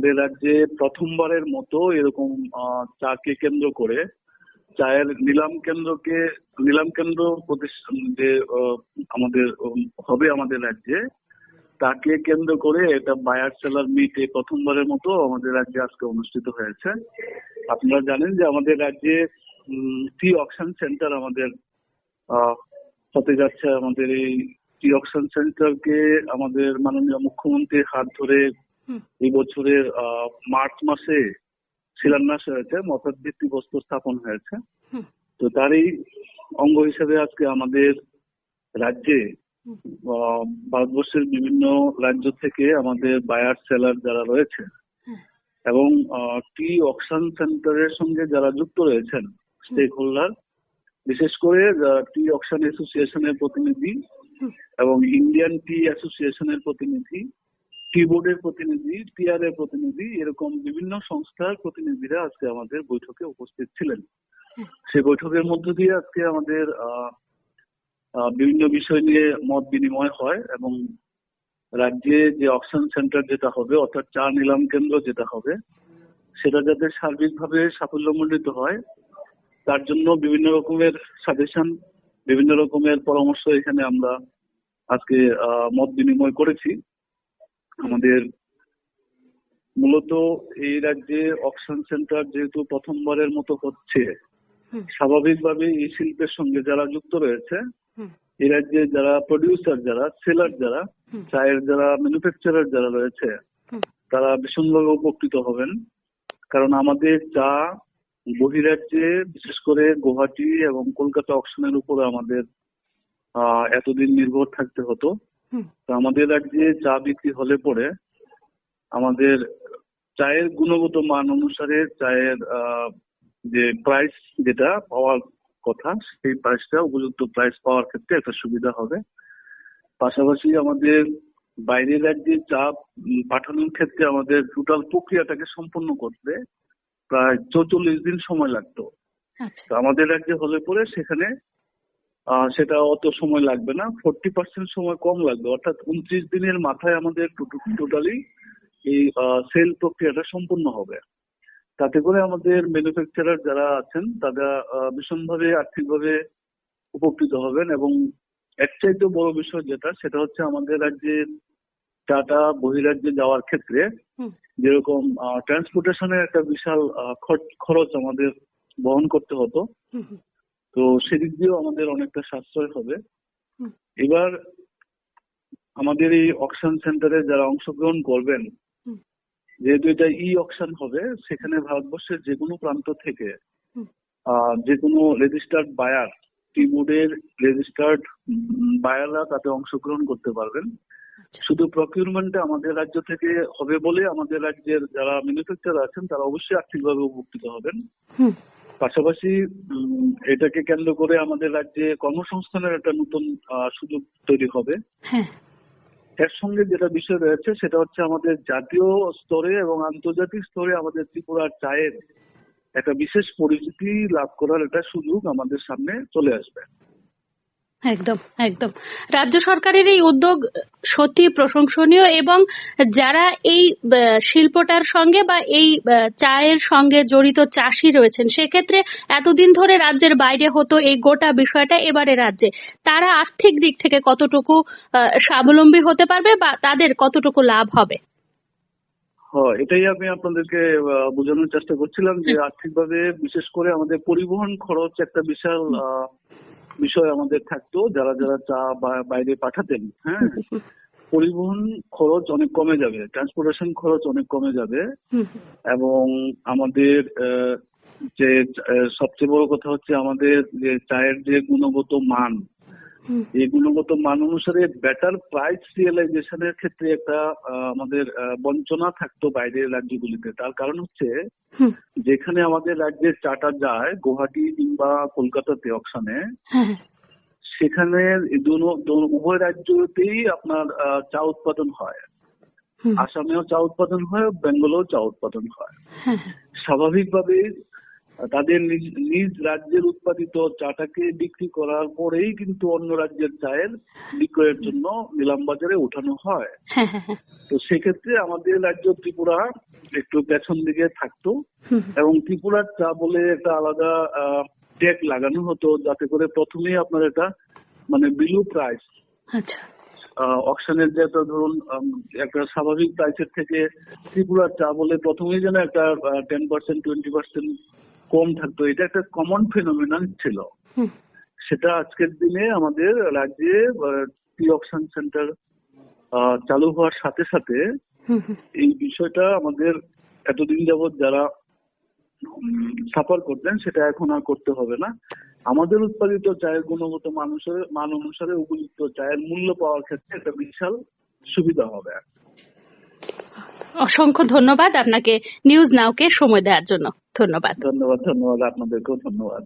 আমাদের রাজ্যে প্রথমবারের মতো এরকম চাকে কেন্দ্র করে চায়ের নিলাম কেন্দ্র প্রতিষ্ঠান যে আমাদের হবে আমাদের রাজ্যে, তাকে কেন্দ্র করে এটা বায়ার সেলার মিট প্রথমবারের মতো আমাদের রাজ্যে আজকে অনুষ্ঠিত হয়েছে। আপনারা জানেন যে আমাদের রাজ্যে টি অকশন সেন্টার আমাদের হতে যাচ্ছে। আমাদের এই টি অকশন সেন্টারকে আমাদের মাননীয় মুখ্যমন্ত্রীর হাত ধরে এই বছরের মার্চ মাসে শিলান্যাস হয়েছে, মতদ ভিত্তিপ্রস্তর স্থাপন হয়েছে। তো তারই অঙ্গ হিসেবে আজকে আমাদের রাজ্যে ভারতবর্ষের বিভিন্ন রাজ্য থেকে আমাদের বায়ার সেলার যারা রয়েছে এবং টি অকশন সেন্টারের সঙ্গে যারা যুক্ত রয়েছেন স্টেক হোল্ডার, বিশেষ করে টি অকশন অ্যাসোসিয়েশনের প্রতিনিধি এবং ইন্ডিয়ান টি অ্যাসোসিয়েশনের প্রতিনিধি, টি বোর্ডের প্রতিনিধি, টিআর এর প্রতিনিধি, এরকম বিভিন্ন সংস্থার প্রতিনিধিরা আজকে আমাদের বৈঠকে উপস্থিত ছিলেন। সেই বৈঠকের মধ্য দিয়ে আজকে আমাদের বিভিন্ন বিষয় নিয়ে মত বিনিময় হয় এবং রাজ্যে যে অকশন সেন্টার যেটা হবে, অর্থাৎ চা নিলাম কেন্দ্র যেটা হবে, সেটা যাতে সার্বিকভাবে সাফল্যমণ্ডিত হয় তার জন্য বিভিন্ন রকমের সাজেশন, বিভিন্ন রকমের পরামর্শ এখানে আমরা আজকে মত বিনিময় করেছি। আমাদের মূলত এই রাজ্যে অকশন সেন্টার যেহেতু প্রথমবারের মতো হচ্ছে, স্বাভাবিকভাবে এই শিল্পের সঙ্গে যারা যুক্ত রয়েছে, এই রাজ্যে যারা প্রডিউসার, যারা সেলার, যারা চায়ের যারা ম্যানুফ্যাকচারার যারা রয়েছে, তারা ভীষণভাবে উপকৃত হবেন। কারণ আমাদের চা বহিরাজ্যে বিশেষ করে গুয়াহাটি এবং কলকাতা অকশনের উপরে আমাদের এতদিন নির্ভর থাকতে হতো। তো আমাদের রাজ্যে চা বিক্রি হলে পরে আমাদের চায়ের গুণগত মান অনুসারে চায়ের যে প্রাইস যেটা পাওয়ার কথা, সেই প্রাইসটা উপযুক্ত প্রাইস পাওয়ার ক্ষেত্রে একটা সুবিধা হবে। পাশাপাশি আমাদের বাইরের রাজ্যে চা পাঠানোর ক্ষেত্রে আমাদের টোটাল প্রক্রিয়াটাকে সম্পন্ন করতে প্রায় 44 দিন সময় লাগতো। তো আমাদের রাজ্যে হলে পরে সেখানে সেটা অত সময় লাগবে না, 40% সময় কম লাগবে, অর্থাৎ 29 দিনের মাথায় আমাদের টোটালি এই সেল প্রক্রিয়াটা সম্পূর্ণ হবে। তাতে করে আমাদের ম্যানুফ্যাকচারার যারা আছেন তারা ভীষণভাবে আর্থিকভাবে উপকৃত হবেন। এবং এর চাইতে বড় বিষয় যেটা, সেটা হচ্ছে আমাদের রাজ্যে চাটা বহিরাজ্যে যাওয়ার ক্ষেত্রে যেরকম ট্রান্সপোর্টেশনের একটা বিশাল খরচ আমাদের বহন করতে হতো, তো সেদিক দিয়েও আমাদের অনেকটা সাশ্রয় হবে। এবার আমাদের এই অকশন সেন্টারে যারা অংশগ্রহণ করবেন, যেহেতু এটা অকশন হবে, সেখানে ভারতবর্ষের যে কোনো প্রান্ত থেকে যে কোনো রেজিস্টার্ড বায়ার, টি বোর্ডের রেজিস্টার্ড বায়াররা তাতে অংশগ্রহণ করতে পারবেন। শুধু প্রকিউরমেন্টে আমাদের রাজ্য থেকে হবে বলে আমাদের রাজ্যের যারা ম্যানুফ্যাকচারার আছেন তারা অবশ্যই আর্থিকভাবে উপকৃত হবেন। পাশাপাশি এটাকে কেন্দ্র করে আমাদের রাজ্যে কর্মসংস্থানের একটা নতুন সুযোগ তৈরি হবে। এর সঙ্গে যেটা বিষয় রয়েছে সেটা হচ্ছে আমাদের জাতীয় স্তরে এবং আন্তর্জাতিক স্তরে আমাদের ত্রিপুরার চায়ের একটা বিশেষ পরিচিতি লাভ করার একটা সুযোগ আমাদের সামনে চলে আসবে। একদম একদম রাজ্য সরকারের এই উদ্যোগ সত্যি প্রশংসনীয়, এবং যারা এই শিল্পটার সঙ্গে বা এই চায়ের সঙ্গে জড়িত চাষি রয়েছেন, সেক্ষেত্রে এতদিন ধরে রাজ্যের বাইরে হতো এই গোটা বিষয়টা, এবারে রাজ্যে তারা আর্থিক দিক থেকে কতটুকু স্বাবলম্বী হতে পারবে বা তাদের কতটুকু লাভ হবে? এটাই আমি আপনাদেরকে বোঝানোর চেষ্টা করছিলাম যে আর্থিকভাবে বিশেষ করে আমাদের পরিবহন খরচ একটা বিশাল বিষয় আমাদের থাকতো। যারা যারা চা বাইরে পাঠাতেন, পরিবহন খরচ অনেক কমে যাবে, ট্রান্সপোর্টেশন খরচ অনেক কমে যাবে। এবং আমাদের যে সবচেয়ে বড় কথা হচ্ছে আমাদের যে চায়ের যে গুণগত মান, এই গুণগত মান অনুসারে বেটার প্রাইস রিয়েলাইজেশনের ক্ষেত্রে একটা আমাদের বঞ্চনা থাকতো বাইরের রাজ্যগুলিতে। তার কারণ হচ্ছে যেখানে আমাদের রাজ্যের চাটা যায় গুয়াহাটি কিংবা কলকাতাতে অকশনে, সেখানে উভয় রাজ্যতেই আপনার চা উৎপাদন হয়। আসামেও চা উৎপাদন হয়, বেঙ্গলেও চা উৎপাদন হয়। স্বাভাবিকভাবে তাদের নিজ নিজ রাজ্যের উৎপাদিত চাটাকে বিক্রি করার পরেই কিন্তু অন্য রাজ্যের চায়ের বিক্রয়ের জন্য নিলাম বাজারে ওঠানো হয়। হ্যাঁ হ্যাঁ হ্যাঁ। তো সেক্ষেত্রে আমাদের রাজ্য ত্রিপুরা একটু পেছন দিকে থাকতো হুম, এবং ত্রিপুরার চা বলে একটা আলাদা ট্যাগ লাগানো হতো, যাতে করে প্রথমেই আপনার এটা মানে বিলো প্রাইস আচ্ছা। অকশনের যে একটা ধরুন একটা স্বাভাবিক প্রাইসের থেকে ত্রিপুরার চা বলে প্রথমেই যেন একটা 10% 20% কম থাকতো। এটা একটা কমন ফিনোমিনাল ছিল। হুম, সেটা আজকের দিনে আমাদের রাজ্যে টি অকশন সেন্টার চালু হওয়ার সাথে সাথে হুম, হুম। এই বিষয়টা আমাদের এতদিন যাবৎ যারা সাফার করতেন সেটা এখন আর করতে হবে না। আমাদের উৎপাদিত চায়ের গুণগত মান অনুসারে উপযুক্ত চায়ের মূল্য পাওয়ার ক্ষেত্রে একটা বিশাল সুবিধা হবে। অসংখ্য ধন্যবাদ আপনাকে নিউজ নাওকে সময় দেওয়ার জন্য। ধন্যবাদ। ধন্যবাদ, ধন্যবাদ, আপনাদেরকেও ধন্যবাদ।